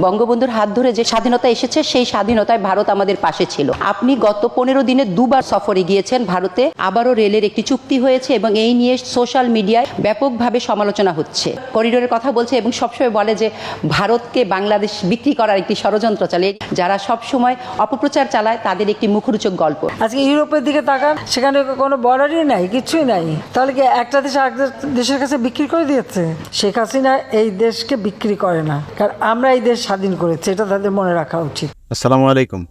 বঙ্গবন্ধুর হাত ধরে যে স্বাধীনতা এসেছে সেই স্বাধীনতায় ভারত আমাদের পাশে ছিল। আপনি গত 15 দিনে দুবার সফরে গিয়েছেন ভারতে, আবারও রেলের একটি চুক্তি হয়েছে এবং এই নিয়ে সোশ্যাল মিডিয়ায় ব্যাপকভাবে সমালোচনা হচ্ছে। করিডোরের কথা বলছে এবং সবসময় বলে যে ভারতকে বাংলাদেশ বিক্রি করার একটি ষড়যন্ত্র চলে। যারা সবসময় অপপ্রচার চালায় তাদের একটি মুখরোচক গল্প। আজকে ইউরোপের দিকে তাকান, সেখানে কোনো বর্ডারই নাই, কিছুই নাই। তাহলে কি একটা দেশ আরেকটা দেশের কাছে বিক্রি করে দিয়েছে? শেখ হাসিনা এই দেশকে বিক্রি করে না, কারণ আমরা এই দেশ স্বাধীন করেছি, এটা তাদের মনে রাখা উচিত। আসসালামু আলাইকুম।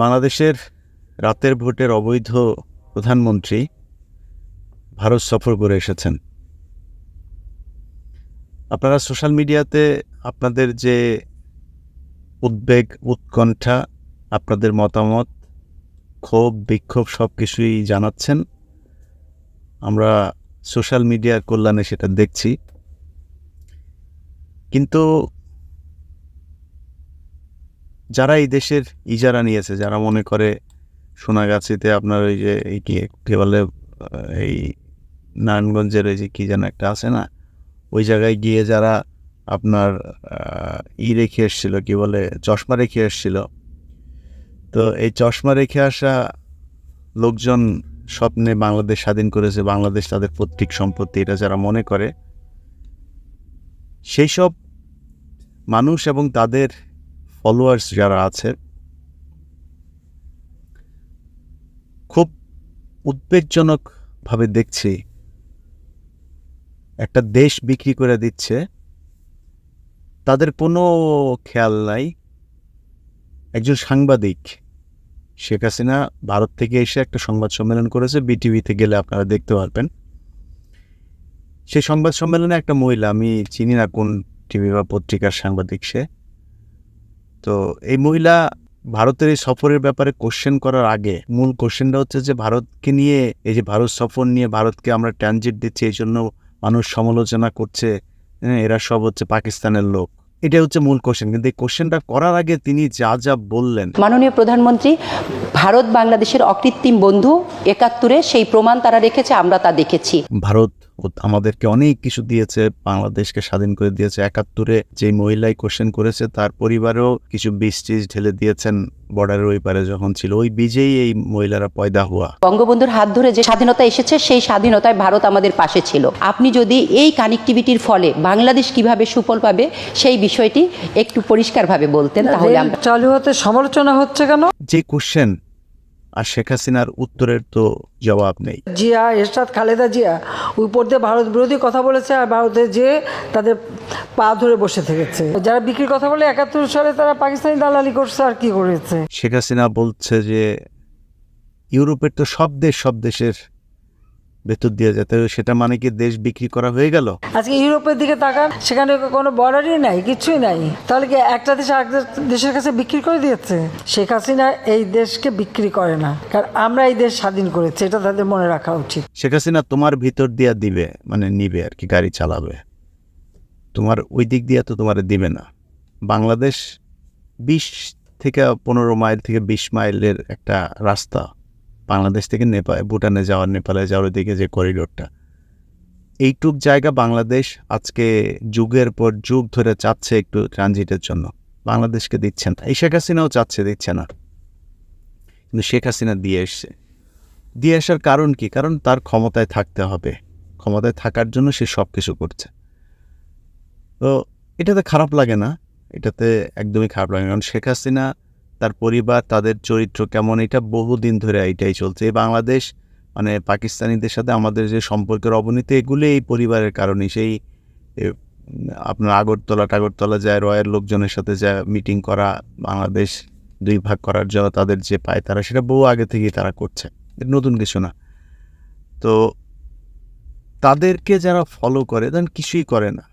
বাংলাদেশের রাতের ভোটের অবৈধ প্রধানমন্ত্রী ভারত সফর করে এসেছেন। আপনারা সোশ্যাল মিডিয়াতে আপনাদের যে উদ্বেগ, উৎকণ্ঠা, আপনাদের মতামত, ক্ষোভ, বিক্ষোভ সব কিছুই জানাচ্ছেন। আমরা সোশ্যাল মিডিয়ার কল্যাণে সেটা দেখছি। কিন্তু যারা এই দেশের ইজারা নিয়েছে, যারা মনে করে সোনাগাছিতে আপনার ওই যে এই কি বলে এই নারায়ণগঞ্জের ওই যে কি যেন একটা আছে না, ওই জায়গায় গিয়ে যারা আপনার রেখে এসছিল, কি বলে চশমা রেখে এসছিল, তো এই চশমা রেখে আসা লোকজন স্বপ্নে বাংলাদেশ স্বাধীন করেছে, বাংলাদেশ তাদের পৈতৃক সম্পত্তি, এটা যারা মনে করে, সেই সব মানুষ এবং তাদের ফলোয়ার্স যারা আছে খুব উদ্বেগজনকভাবে দেখছি একটা দেশ বিক্রি করে দিচ্ছে, তাদের কোনো খেয়াল নাই। একজন সাংবাদিক শেখ হাসিনা ভারত থেকে এসে একটা সংবাদ সম্মেলন করেছে, বিটিভিতে গেলে আপনারা দেখতে পারবেন। সেই সংবাদ সম্মেলনে একটা মহিলা, আমি চিনি না কোন টিভি বা পত্রিকার সাংবাদিক সে, তো এই মহিলা ভারতের এই সফরের ব্যাপারে কোশ্চেন করার আগে মূল কোশ্চেনটা হচ্ছে যে ভারতকে নিয়ে, এই যে ভারত সফর নিয়ে ভারতকে আমরা ট্রানজিট দিচ্ছি, এই জন্য মানুষ সমালোচনা করছে, এরা সব হচ্ছে পাকিস্তানের লোক, এটা হচ্ছে মূল কোশ্চেন। কিন্তু এই কোশ্চেনটা করার আগে তিনি যা যা বললেন, মাননীয় প্রধানমন্ত্রী ভারত বাংলাদেশের অকৃত্রিম বন্ধু, 71-এ সেই প্রমাণ তারা রেখেছে, আমরা তা দেখেছি। ভারত আমাদেরকে অনেক কিছু দিয়েছে, বাংলাদেশকে স্বাধীন করে দিয়েছে। 71-এ যে মহিলাই কোশ্চেন করেছে তার পরিবারেও কিছু বীজ টিজ ঢেলে দিয়েছেন বর্ডারের ওই পারে যখন ছিল, ওই বীজেই এই মহিলারা পয়দা হওয়া। বঙ্গবন্ধুর হাত ধরে যে স্বাধীনতা এসেছে সেই স্বাধীনতায় ভারত আমাদের পাশে ছিল। আপনি যদি এই কানেক্টিভিটির ফলে বাংলাদেশ কিভাবে সুফল পাবে সেই বিষয়টি একটু পরিষ্কারভাবে বলতেন, তাহলে আমরা। চালু হতে সমালোচনা হচ্ছে কেন? যে কোশ্চেন আর শেখ হাসিনার উত্তরের তো জবাব নেই। জিয়া, এরশাদ, খালেদা জিয়া উপর দিয়ে ভারত বিরোধী কথা বলেছে, আর ভারতে যে তাদের পা ধরে বসে থেকেছে। যারা বিক্রির কথা বলে 71 সালে তারা পাকিস্তানি দালালি করছে, আর কি করেছে। শেখ হাসিনা বলছে যে ইউরোপের তো সব দেশের ভেতর দিয়ে যেতে, সেটা মানে কি দেশ বিক্রি করা হয়ে গেল? আজকে ইউরোপের দিকে তাকান, সেখানে কোনো বর্ডারই নাই, কিছুই নাই। তাহলে কি একটা দেশ আরেকটা দেশের কাছে বিক্রি করে দিয়েছে? শেখ হাসিনা এই দেশকে বিক্রি করে না, কারণ আমরা এই দেশ স্বাধীন করেছি, এটা তাদের মনে রাখা উচিত। শেখ হাসিনা তোমার ভিতর দিয়া দিবে, মানে নিবে আর কি, গাড়ি চালাবে, তোমার ওই দিক দিয়ে তো তোমার দিবে না। বাংলাদেশ 20 থেকে 15 মাইল থেকে 20 মাইলের একটা রাস্তা, বাংলাদেশ থেকে ভুটানে যাওয়ার, নেপালে যাওয়ার দিকে যে করিডোরটা, এইটুক জায়গা বাংলাদেশ আজকে যুগের পর যুগ ধরে চাচ্ছে একটু ট্রানজিটের জন্য, বাংলাদেশকে দিচ্ছে না। এই শেখ হাসিনাও চাচ্ছে, দিচ্ছে না, কিন্তু শেখ হাসিনা দিয়ে এসছে। দিয়ে আসার কারণ কি? কারণ তার ক্ষমতায় থাকতে হবে, ক্ষমতায় থাকার জন্য সে সব কিছু করছে। তো এটাতে খারাপ লাগে না, এটাতে একদমই খারাপ লাগে না, কারণ শেখ হাসিনা, তার পরিবার, তাদের চরিত্র কেমন, এটা বহুদিন ধরে এইটাই চলছে। এই বাংলাদেশ মানে পাকিস্তানিদের সাথে আমাদের যে সম্পর্কের অবনতি, এগুলি এই পরিবারের কারণেই। সেই আপনার আগরতলা যায়, রয়ের লোকজনের সাথে যায় মিটিং করা, বাংলাদেশ 2 ভাগ করার জন্য তাদের যে পায় তারা, সেটা বহু আগে থেকেই তারা করছে, নতুন কিছু না। তো তাদেরকে যারা ফলো করে, দেন কিছুই করে না।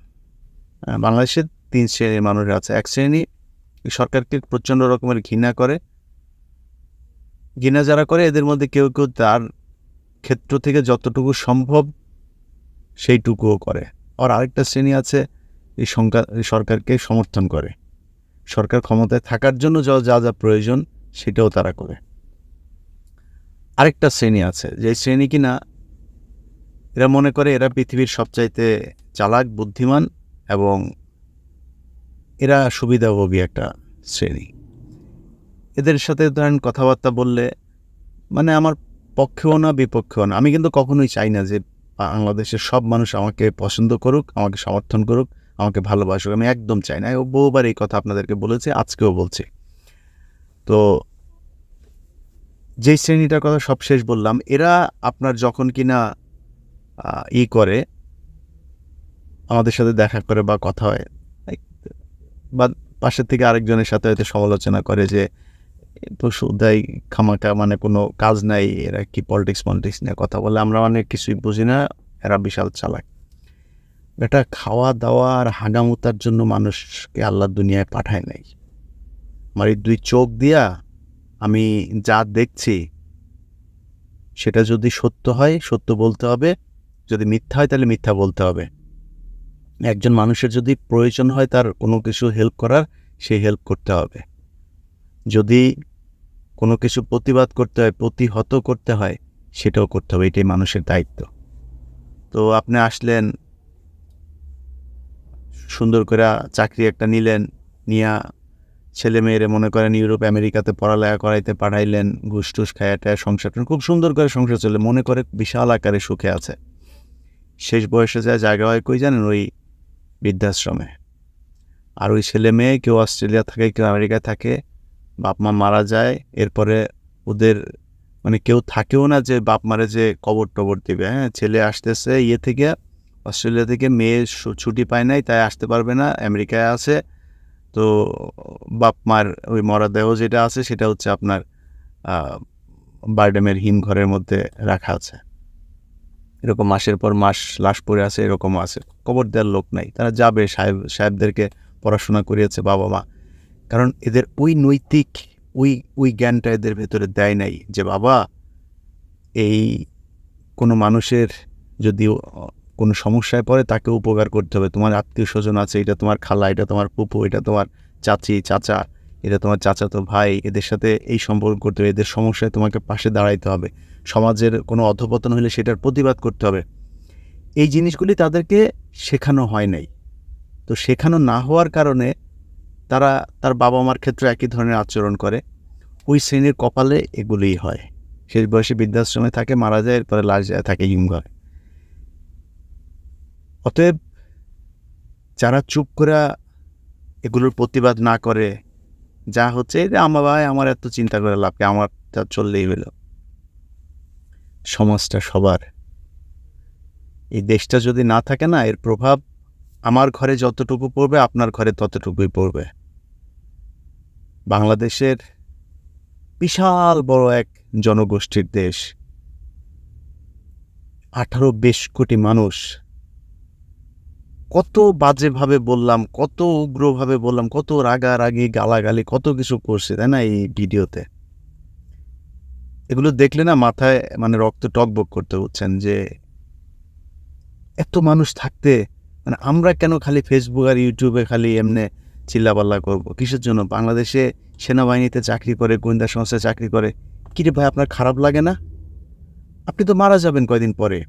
বাংলাদেশের 3 শ্রেণীর মানুষ আছে। এক শ্রেণী সরকারকে প্রচণ্ড রকমের ঘৃণা করে, ঘৃণা যারা করে এদের মধ্যে কেউ কেউ তার ক্ষেত্র থেকে যতটুকু সম্ভব সেইটুকুও করে। আর আরেকটা শ্রেণী আছে এই সরকারকে সমর্থন করে, সরকার ক্ষমতায় থাকার জন্য যা যা প্রয়োজন সেটাও তারা করে। আরেকটা শ্রেণী আছে, যে শ্রেণী কিনা এরা মনে করে এরা পৃথিবীর সবচাইতে চালাক, বুদ্ধিমান এবং এরা সুবিধাভোগী একটা শ্রেণী। এদের সাথে ধরেন কথাবার্তা বললে মানে আমার পক্ষেও না বিপক্ষেও না। আমি কিন্তু কখনোই চাই না যে বাংলাদেশের সব মানুষ আমাকে পছন্দ করুক, আমাকে সমর্থন করুক, আমাকে ভালোবাসুক। আমি একদম চাই না। বহুবার এই কথা আপনাদেরকে বলেছি, আজকেও বলছি। তো যেই শ্রেণীটার কথা সব শেষ বললাম, এরা আপনার যখন কিনা করে আমাদের সাথে দেখা করে বা কথা হয় বা পাশের থেকে আরেকজনের সাথে হয়তো সমালোচনা করে যে তো সুদাই খামাকা, মানে কোনো কাজ নাই, এরা কি পলিটিক্স নিয়ে কথা বলে, আমরা অনেক কিছুই বুঝি না, এরা বিশাল চালাক। এটা খাওয়া দাওয়া আর হাগামুতার জন্য মানুষকে আল্লাহ দুনিয়ায় পাঠায় নাই। আমার এই 2 চোখ দিয়া আমি যা দেখছি সেটা যদি সত্য হয় সত্য বলতে হবে, যদি মিথ্যা হয় তাহলে মিথ্যা বলতে হবে। একজন মানুষের যদি প্রয়োজন হয় তার কোনো কিছু হেল্প করার, সেই হেল্প করতে হবে। যদি কোনো কিছু প্রতিবাদ করতে হয়, প্রতিহত করতে হয়, সেটাও করতে হবে। এটাই মানুষের দায়িত্ব। তো আপনি আসলেন, সুন্দর করে চাকরি একটা নিলেন, নিয়া ছেলে মেয়েরে মনে করেন ইউরোপ আমেরিকাতে পড়ালেখা করাইতে পাঠাইলেন, ঘুষ টুস খায়াটায় সংসার খুব সুন্দর করে সংসার চলে, মনে করে বিশাল আকারে সুখে আছে। শেষ বয়সে যায় জায়গা হয় কই জানেন? ওই বৃদ্ধাশ্রমে। আর ওই ছেলে মেয়ে কেউ অস্ট্রেলিয়া থাকে, কেউ আমেরিকায় থাকে, বাপ মা মারা যায়, এরপরে ওদের মানে কেউ থাকেও না যে বাপ মারে যে কবর টবর দিবে। হ্যাঁ, ছেলে আসতেছে থেকে অস্ট্রেলিয়া থেকে, মেয়ে ছুটি পায় নাই তাই আসতে পারবে না, আমেরিকায় আছে। তো বাপ মার ওই মরাদেহ যেটা আছে সেটা হচ্ছে আপনার বারডেমের হিমঘরের মধ্যে রাখা আছে। এরকম মাসের পর মাস লাশ পড়ে আছে, এরকম আছে। কবর দেওয়ার লোক নাই, তারা যাবে, সাহেবদেরকে পড়াশোনা করিয়েছে বাবা মা, কারণ এদের ওই নৈতিক ওই জ্ঞানটা এদের ভেতরে দেয় নাই যে বাবা এই কোনো মানুষের যদি কোনো সমস্যায় পড়ে তাকে উপকার করতে হবে। তোমার আত্মীয় স্বজন আছে, এটা তোমার খালা, এটা তোমার ফুপু, এটা তোমার চাচি চাচা, এটা তোমার চাচাতো ভাই, এদের সাথে এই সম্পর্ক করতে হবে, এদের সমস্যায় তোমাকে পাশে দাঁড়াইতে হবে। সমাজের কোনো অধঃপতন হলে সেটার প্রতিবাদ করতে হবে। এই জিনিসগুলি তাদেরকে শেখানো হয় নাই। তো শেখানো না হওয়ার কারণে তারা তার বাবা মার ক্ষেত্রে একই ধরনের আচরণ করে। ওই শ্রেণীর কপালে এগুলিই হয়। শেষ বয়সে বৃদ্ধাশ্রমে থাকে, মারা যায়, এরপরে লাশ যায় থাকে হিমঘরে। অতএব যারা চুপ করে এগুলোর প্রতিবাদ না করে, যা হচ্ছে যে আমার ভাই, আমার এত চিন্তা করে লাভকে, আমার তা চললেই হলো। সমাজটা সবার, এই দেশটা যদি না থাকে না, এর প্রভাব আমার ঘরে যতটুকু পড়বে আপনার ঘরে ততটুকুই পড়বে। বাংলাদেশের বিশাল বড় এক জনগোষ্ঠীর দেশ, 18-20 কোটি মানুষ। কত বাজেভাবে বললাম, কত উগ্রভাবে বললাম, কত রাগারাগি গালাগালি, কত কিছু করছে, তাই না এই ভিডিওতে? এগুলো দেখলে না মাথায় মানে রক্ত টকবক করতে, বুঝছেন? যে এত মানুষ থাকতে মানে আমরা কেন খালি ফেসবুক আর ইউটিউবে খালি এমনি চিল্লাপাল্লা করব? কিসের জন্য? বাংলাদেশে সেনাবাহিনীতে চাকরি করে, গোয়েন্দা সংস্থায় চাকরি করে, কিরে ভাই আপনার খারাপ লাগে না? আপনি তো মারা যাবেন কয়দিন পরে।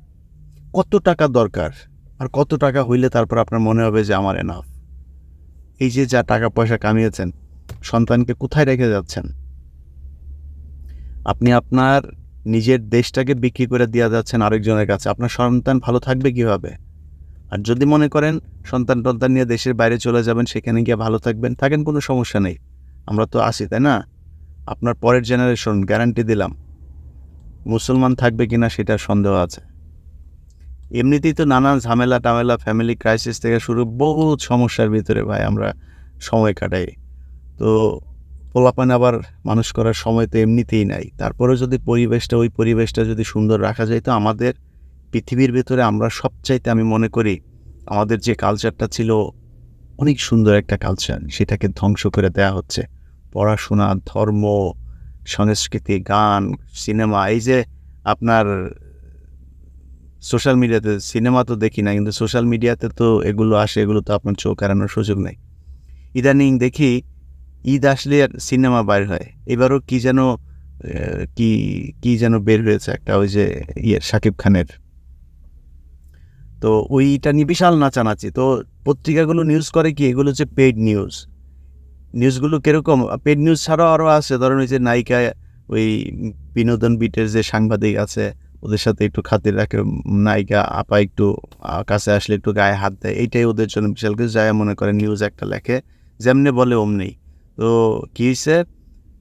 কত টাকা দরকার, আর কত টাকা হইলে তারপর আপনার মনে হবে যে আমার এনাফ? এই যে যা টাকা পয়সা কামিয়েছেন, সন্তানকে কোথায় রেখে যাচ্ছেন? আপনি আপনার নিজের দেশটাকে বিক্রি করে দিয়ে যাচ্ছেন আরেকজনের কাছে। আপনার সন্তান ভালো থাকবে কিভাবে? আর যদি মনে করেন সন্তান নিয়ে দেশের বাইরে চলে যাবেন, সেখানে গিয়ে ভালো থাকবেন, থাকেন, কোনো সমস্যা নেই, আমরা তো আছি, তাই না? আপনার পরের জেনারেশন, গ্যারান্টি দিলাম, মুসলমান থাকবে কিনা সেটা সন্দেহ আছে। এমনিতেই তো নানান ঝামেলা টামেলা, ফ্যামিলি ক্রাইসিস থেকে শুরু, বহুত সমস্যার ভিতরে ভাই আমরা সময় কাটাই। তো পোলাপান আবার মানুষ করার সময় তো এমনিতেই নাই। তারপরে যদি ওই পরিবেশটা যদি সুন্দর রাখা যায়, তো আমাদের পৃথিবীর ভেতরে আমরা সবচাইতে, আমি মনে করি আমাদের যে কালচারটা ছিল অনেক সুন্দর একটা কালচার, সেটাকে ধ্বংস করে দেয়া হচ্ছে। পড়াশোনা, ধর্ম, সংস্কৃতি, গান, সিনেমা, এই যে আপনার সোশ্যাল মিডিয়াতে, সিনেমা তো দেখি না, কিন্তু সোশ্যাল মিডিয়াতে তো এগুলো আসে, এগুলো তো আপনার চোখ এড়ানোর সুযোগ নেই। ইদানিং দেখি ঈদ আসলে আর সিনেমা বাইর হয়। এবারও কি যেন বের হয়েছে একটা, ওই যে শাকিব খানের, তো ওইটা নিয়ে বিশাল নাচানাচি। তো পত্রিকাগুলো নিউজ করে কি, এগুলো হচ্ছে পেইড নিউজ। নিউজগুলো কীরকম, পেইড নিউজ ছাড়াও আরও আছে, ধরেন ওই যে নায়িকা, ওই বিনোদন বিটের যে সাংবাদিক আছে ওদের সাথে একটু খাতির রাখে, নায়িকা আপা একটু কাছে আসলে একটু গায়ে হাত দেয়, এইটাই ওদের জন্য বিশাল কিছু। যায় মনে করে নিউজ একটা লেখে, যেমনি বলে অমনি। তো কী হয়েছে,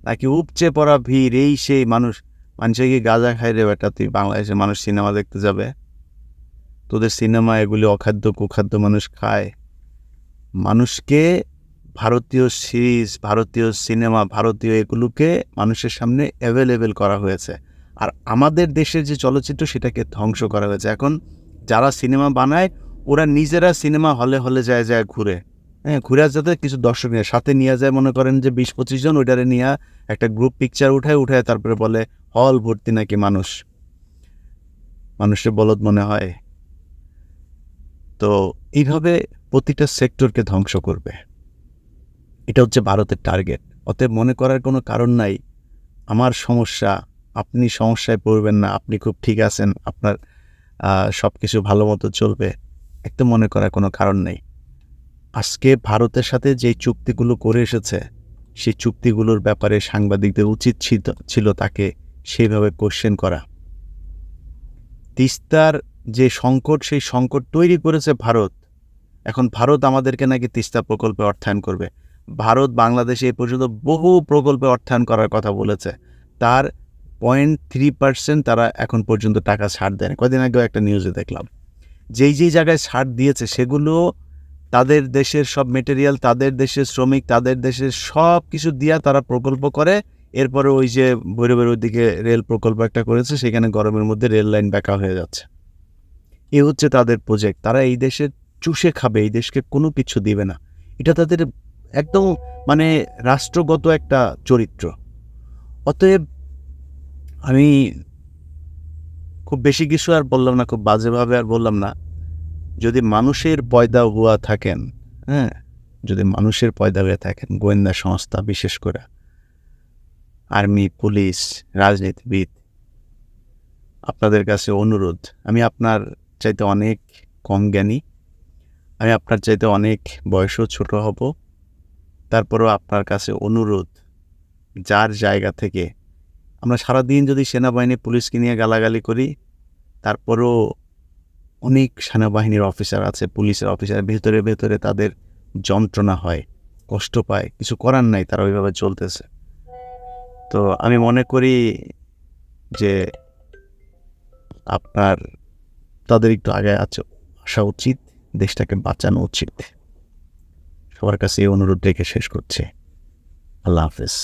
নাকি উপচে পড়া ভিড়, এই সেই মানুষে কি গাঁজা খাই রে বেটা, তুই বাংলাদেশে মানুষ সিনেমা দেখতে যাবে? তোদের সিনেমা এগুলি অখাদ্য কুখাদ্য মানুষ খায়। মানুষকে ভারতীয় সিরিজ, ভারতীয় সিনেমা, ভারতীয় এগুলোকে মানুষের সামনে অ্যাভেলেবেল করা হয়েছে, আর আমাদের দেশের যে চলচ্চিত্র সেটাকে ধ্বংস করা হয়েছে। এখন যারা সিনেমা বানায় ওরা নিজেরা সিনেমা হলে হলে যায় ঘুরে, ঘুরে যাতে কিছু দর্শক নিয়ে সাথে নিয়ে যায়, মনে করেন যে 20-25 জন, ওইটারে নিয়ে একটা গ্রুপ পিকচার উঠায় তারপরে বলে হল ভর্তি নাকি মানুষের বলদ মনে হয়। তো এইভাবে প্রতিটা সেক্টরকে ধ্বংস করবে, এটা হচ্ছে ভারতের টার্গেট। অতএব মনে করার কোনো কারণ নাই আমার সমস্যা, আপনি সমস্যায় পড়বেন না, আপনি খুব ঠিক আছেন, আপনার সব কিছু ভালো মতো চলবে, একদম মনে করার কোনো কারণ নেই। আজকে ভারতের সাথে যে চুক্তিগুলো করে এসেছে সেই চুক্তিগুলোর ব্যাপারে সাংবাদিকদের উচিত ছিল তাকে সেইভাবে কোশ্চেন করা। তিস্তার যে সংকট, সেই সংকট তৈরি করেছে ভারত। এখন ভারত আমাদেরকে নাকি তিস্তা প্রকল্পে অর্থায়ন করবে। ভারত বাংলাদেশে এই পর্যন্ত বহু প্রকল্পে অর্থায়ন করার কথা বলেছে, তার 0.3% তারা এখন পর্যন্ত টাকা ছাড় দেয়নি। কদিন আগেও একটা নিউজে দেখলাম, যেই জায়গায় ছাড় দিয়েছে সেগুলো তাদের দেশের সব মেটেরিয়াল, তাদের দেশের শ্রমিক, তাদের দেশের সব কিছু দিয়া তারা প্রকল্প করে। এরপরে ওই যে ভৈরবের ওইদিকে রেল প্রকল্প একটা করেছে, সেখানে গরমের মধ্যে রেল লাইন বেঁকা হয়ে যাচ্ছে। এ হচ্ছে তাদের প্রজেক্ট। তারা এই দেশে চুষে খাবে, এই দেশকে কোনো কিছু দিবে না। এটা তাদের একদম মানে রাষ্ট্রগত একটা চরিত্র। অতএব আমি খুব বেশি কিছু আর বললাম না, খুব বাজেভাবে আর বললাম না। যদি মানুষের পয়দা হুয়া থাকেন, যদি মানুষের পয়দা হয়ে থাকেন, গোয়েন্দা সংস্থা বিশেষ করে আর্মি, পুলিশ, রাজনীতিবিদ, আপনাদের কাছে অনুরোধ, আমি আপনার চাইতে অনেক কম জ্ঞানী, আমি আপনার চাইতে অনেক বয়সও ছোট হব, তারপরেও আপনার কাছে অনুরোধ, যার জায়গা থেকে আমরা সারাদিন যদি সেনাবাহিনী পুলিশকে নিয়ে গালাগালি করি, তারপরেও অনেক সেনাবাহিনীর অফিসার আছে, পুলিশের অফিসার, ভেতরে তাদের যন্ত্রণা হয়, কষ্ট পায়, কিছু করার নাই, তারা ওইভাবে চলতেছে। তো আমি মনে করি যে আপনার তাদের একটু আগে আসা উচিত, দেশটাকে বাঁচানো উচিত। সবার কাছে এই অনুরোধ রেখে শেষ করছে। আল্লাহ হাফেজ।